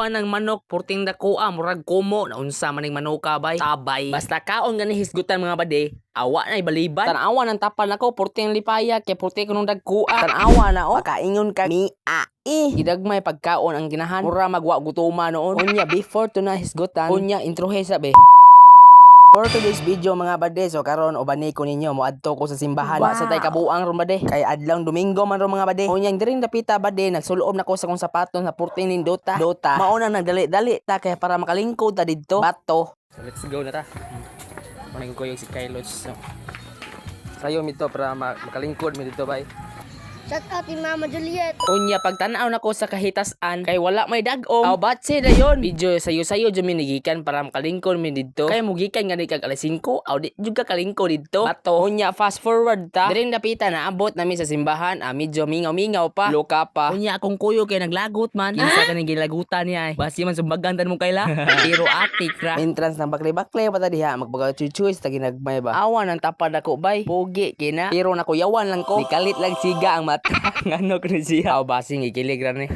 man ang manok, purting dakuha, murag kumo, naunsa man ang manuka bay, tabay. Basta kaon gani hisgutan mga bade, awa na ibaliban. Tanawa ng tapan ako, purting lipaya, kay purti ko nung dagkuha. Tanawa na o, makaingon ka ni gidagmay pagkaon ang ginahan, mura magwa gutuma noon. Unya, before to na hisgutan, unya, introhe sabi. For today's video mga bade, so karon ubani ko ninyo moadto ko sa simbahan. Wa sa tay kabuang ron bade, kay adlong Domingo man ron mga bade. Unyang diring dapita bade, nagsulob nako sa kong sapatos na purting nin Dota. Mao na nagdali-dali ta kay para makalingkod ta didto. Bato. So let's go na ta. Maning ko yung si Kylos. So, sayo mi to para makalingkod mi dito bay. Shout out ni Mama Juliet. Unya pagtanaw nako sa kahitasan kay wala may dagom. Aw batse dayon. Video sayo-sayo jud mi nigikan para makalingkod mi didto. Kay mugikan gani kag alas 5, aw di jud ka kalingkod didto. Bato. Unya fast forward ta. Diring dapita na abot nami sa simbahan. Medyo mingaw-mingaw pa. Loka pa. Unya akong kuyo kay naglagot man. Kinsa ka ning gilagutan niya. Basi man sumbagan tan mo kayla. Pero atik ra. Entrance ng bakle-bakle pa ta diha. Magbaga-chuchuy sa ginagmay ba. Awan ang tapad ako bay. Pogi kina. Pero nakuyawan lang ko. Dikalit lang siga ang mata. Ngano ko siya. Aw basing ikilig ra ni.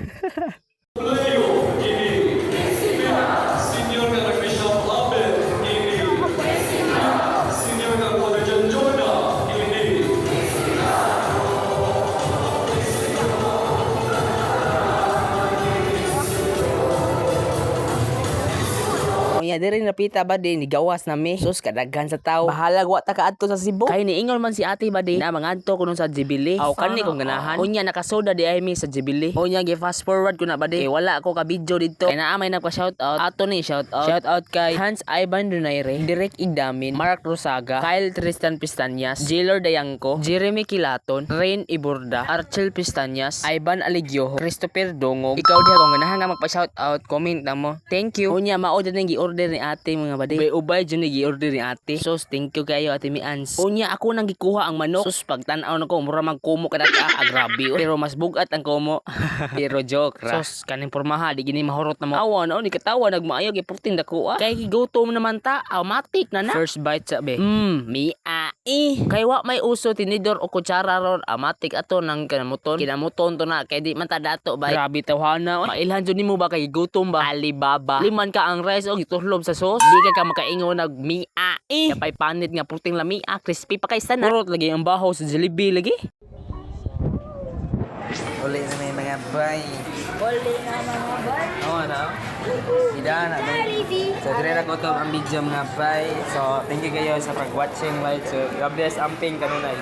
Unya diri napita ba din gawas na mi. Sus kadaghan sa tao. Bahala wa ta kaadto sa Cebu. Kay niingon man si ate ba di na mangadto kuno sa Jubilee. Aw kani kong ganahan. Unya nakasoda di ay mi sa Jubilee. Unya gi fast forward ko na ba di. Kay wala ako ka video dito. Kay naa may nagpa shout out. Ato ni shout out. Shout out kay Hans Ivan Donaire, Direk Igdamin, Mark Rosaga, Kyle Tristan Pistanyas, Jaylor Dayangco, Jeremy Kilaton, Rain Iborda, Archel Pistanyas, Ivan Aligyoho, Christopher Dongog. Ikaw di akong ganahan nga magpa shout out. Comment na mo. Thank you. Unya mao jud nang gi-order ni ate mga bade. Ubay jud ni gi-order ni ate. Sus, thank you kayo ate Mians. Unya ako nang gikuha ang manok. Sus, pagtan-aw nako mura magkumo kada ka grabe. Pero mas bugat ang kumo. Pero joke ra. Sus, kaning pormaha di gini mahurot na mo. Awa na ni katawa nagmaayo gi purtin dako. Kay gigutom naman ta, automatic na na. First bite sabi. Kay wa may uso tinidor o kutsara ron. Automatic ato nang kinamuton to na kay di man ta dato bay. Grabe tawhana. Mailhan jud nimo ba kay gutom ba? Alibaba. Liman ka ang rice o gituhlom sa sauce. Di ka makaingon nag Kapay panit nga puting lamia, crispy pa kay sana. Purot lagi ang baho sa Jollibee lagi. Uli na may mga bay. Uli na mga bay. Oo na. Ida na. So dire na ko to ang video mga bay. So thank you kayo sa pag-watching like. So God bless amping kanunay.